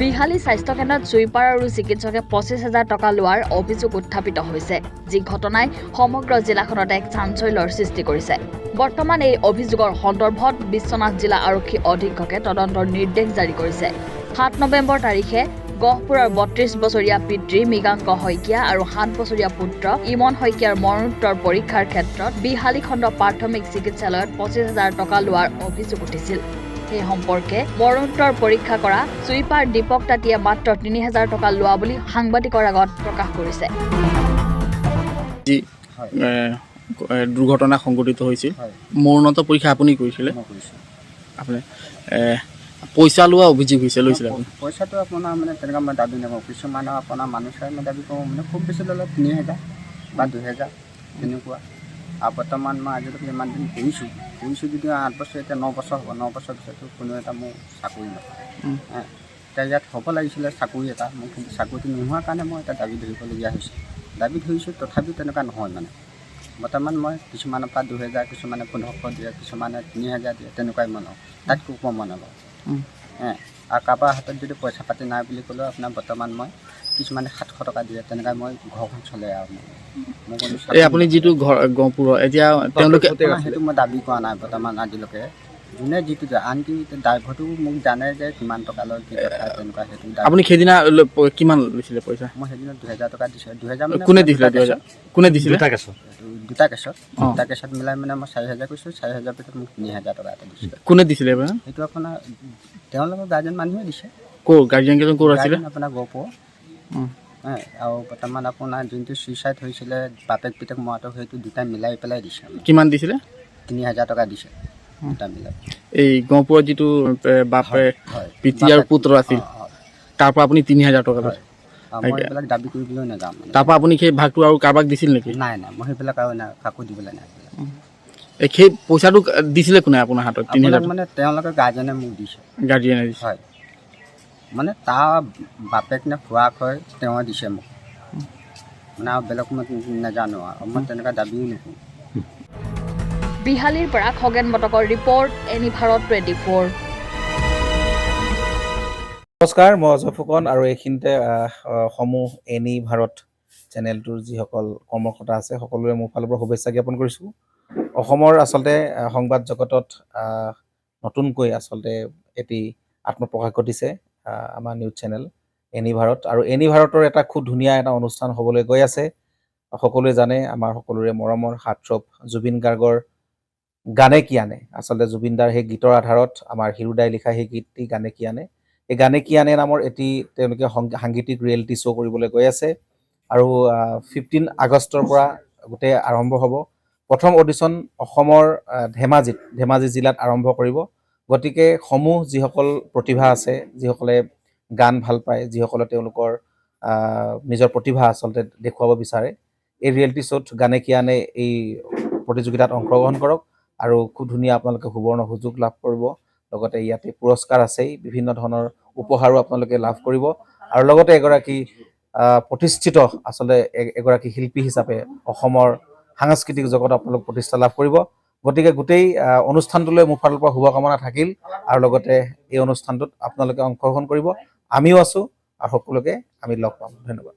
বিহালী স্বাস্থ্য কেন্দ্ৰত চুইপাৰ আৰু চিকিৎসকে ২৫,০০০ টকা লোৱাৰ অভিযোগ উত্থাপিত হৈছে, যি ঘটনাই সমগ্ৰ জিলাখনত এক চাঞ্চল্যৰ সৃষ্টি কৰিছে। বৰ্তমান এই অভিযোগৰ সন্দৰ্ভত বিশ্বনাথ জিলা আৰক্ষী অধীক্ষকে তদন্তৰ নিৰ্দেশ জাৰি কৰিছে। ৭ নৱেম্বৰ তাৰিখে গহপুৰৰ ৩২ বছৰীয়া পিতৃ মৃগাংক শইকীয়া আৰু ৭ বছৰীয়া পুত্ৰ ইমন শইকীয়াৰ মৰণোত্তৰ পৰীক্ষাৰ ক্ষেত্ৰত বিহালী খণ্ড প্ৰাথমিক চিকিৎসালয়ত ২৫,০০০ টকা লোৱাৰ অভিযোগ উঠিছিল। এই সম্পৰ্কে মৰণোত্তৰ পৰীক্ষা কৰা চুইপাৰ দীপক তাঁতীয়ে মাত্ৰ ৩,০০০ টকা লোৱা বুলি সাংবাদিকৰ আগত প্ৰকাশ কৰিছে। দুৰ্ঘটনা সংঘটিত হৈছিল, মৰণোত্তৰ পৰীক্ষা আপুনি কৰিছিলে? আপুনি পইচা লোৱা অভিযোগ হৈছে, লৈছিলে? পইচাটো আপোনাৰ মানে তেনেকুৱা মই দাবী নকৰোঁ। কিছুমানৰ আপোনাৰ মানুহ চাই মই দাবী কৰোঁ, মানে খুব বেছি ল'লে ৩,০০০ বা ২,০০০ তেনেকুৱা। আৰু বৰ্তমান মই আজিলৈকে ইমান দিন কৰিছোঁ যদিও ৮ বছৰ, এতিয়া ৯ বছৰ হ'ব। ৯ বছৰ পিছতো কোনো এটা মোৰ চাকৰি নকৰে। এতিয়া ইয়াত হ'ব লাগিছিলে চাকৰি এটা, মোৰ কিন্তু চাকৰিটো নোহোৱাৰ কাৰণে মই এটা দাবী ধৰিবলগীয়া হৈছে। দাবী ধৰিছোঁ, তথাপিও তেনেকুৱা নহয়। মানে বৰ্তমান মই কিছুমানৰ পৰা ২,০০০, কিছুমানে ১৫০০ দিয়ে, কিছুমানে ৩,০০০ দিয়ে, তেনেকুৱাই মই লওঁ, তাতকৈ ওপৰ মই নলওঁ। আৰু কাৰোবাৰ হাতত যদি পইচা পাতি নাই বুলি ক'লেও আপোনাৰ বৰ্তমান মই কিছুমানে ৭০০ টকা দিয়ে, তেনেকৈ মই ঘৰখন চলে। আৰু এই আপুনি যিটো গহপুৰৰ এতিয়া তেওঁলোকে সেইটো মই দাবী কৰা নাই বৰ্তমান আজিলৈকে। যোনে যিটো দিয়ে, আনকি ড্ৰাইভাৰটো মোক জানে যে কিমান টকা লয়, কি কথা, তেনেকুৱা। সেইটো আপুনি সেইদিনা কিমান লৈছিলে পইচা? মই সেইদিনা ২,০০০ টকা দিছোঁ। ২,০০০ মানে কোনে দিছিলে? ২,০০০ কোনে দিছিলে? দুটা কেছত মিলাই মানে মই ৪,০০০ কৈছোঁ। ৪,০০০ ভিতৰত মোক ৩,০০০ টকা এটা দিছোঁ। কোনে দিছিলে? সেইটো আপোনাৰ তেওঁলোকৰ গাৰ্জেন মানুহে দিছে। ক'ৰ গাৰ্জেন কেইজন ক'ৰ আছিলে? আপোনাৰ গহপুৰ। আৰু বৰ্তমান আপোনাৰ যোনটো ছুইচাইড হৈছিলে, বাপেক পিতেক মৰাটো, সেইটো দুটাই মিলাই পেলাই দিছে। কিমান দিছিলে? ৩,০০০ টকা দিছে দুটা মিলাই। এই গহপুৰৰ যিটো বাপে পিতৃ আৰু পুত্ৰ আছিল, তাৰ পৰা আপুনি ৩,০০০ টকা লয়? মই এইবিলাক দাবী কৰিবলৈ নাযাওঁ। তাৰপৰা আপুনি সেই ভাগটো আৰু কাৰোবাক দিছিল নেকি? নাই, মই সেইবিলাক আৰু কাকো দিবলৈ নাই। সেই পইচাটো দিছিলে কোনে আপোনাৰ হাতত? ৩,০০০ মানে তেওঁলোকে গাৰ্জেনে মোক দিছে। গাৰ্জেনে দিছে? হয়, মানে তাৰ বাপেক নে খুৱাক হয়, তেওঁ দিছে মোক। মানে আৰু বেলেগ মই নাজানো, আৰু মই তেনেকুৱা দাবীও নকৰোঁ। বিহালীৰ পৰা খগেন বটকৰ ৰিপৰ্ট, এনি ভাৰত 24। নমস্কাৰ, মই অজয় ফুকন আৰু এইখিনিতে সমূহ এনি ভাৰত চেনেলটোৰ যিসকল কৰ্মকৰ্তা আছে সকলোৰে মোৰ ফালৰ পৰা শুভেচ্ছা জ্ঞাপন কৰিছোঁ। অসমৰ আচলতে সংবাদ জগতত নতুনকৈ আচলতে এটি আত্মপ্ৰকাশ ঘটিছে আমাৰ নিউজ চেনেল এনি ভাৰত। আৰু এনি ভাৰতৰ এটা খুব ধুনীয়া এটা অনুষ্ঠান হ'বলৈ গৈ আছে। সকলোৱে জানে, আমাৰ সকলোৰে মৰমৰ হাৰ্টথ্ৰব জুবিন গাৰ্গৰ গানে কি আনে। আচলতে জুবিনদাৰ সেই গীতৰ আধাৰত আমাৰ হিৰুদাই লিখা সেই গীতটি গানে কি আনে, এই গানে কি আনে নামৰ এটি তেওঁলোকে সাংগীতিক ৰিয়েলিটি শ্ব' কৰিবলৈ গৈ আছে। আৰু 15 আগষ্টৰ পৰা গোটেই আৰম্ভ হ'ব। প্ৰথম অডিশ্যন অসমৰ ধেমাজি জিলাত আৰম্ভ কৰিব। গতিকে সমূহ যিসকল প্ৰতিভা আছে, যিসকলে গান ভাল পায়, যিসকলে তেওঁলোকৰ নিজৰ প্ৰতিভা আচলতে দেখুৱাব বিচাৰে, এই ৰিয়েলিটি শ্ব'ত গানে কি আনে এই প্ৰতিযোগিতাত অংশগ্ৰহণ কৰক। আৰু খুব ধুনীয়া আপোনালোকে সুবৰ্ণ সুযোগ লাভ কৰিব। লগতে ইয়াতে পুৰস্কাৰ আছেই, বিভিন্ন ধৰণৰ উপহাৰো আপোনালোকে লাভ কৰিব। আৰু লগতে এগৰাকী প্ৰতিষ্ঠিত আচলতে এগৰাকী শিল্পী হিচাপে অসমৰ সাংস্কৃতিক জগত আপোনালোক প্ৰতিষ্ঠা লাভ কৰিব। গতিকে গোটেই অনুষ্ঠানটোলৈ মোৰ ফালৰ পৰা শুভকামনা থাকিল। আৰু লগতে এই অনুষ্ঠানটোত আপোনালোকে অংশগ্ৰহণ কৰিব, আমিও আছোঁ, আৰু সকলোকে আমি লগ পাম। ধন্যবাদ।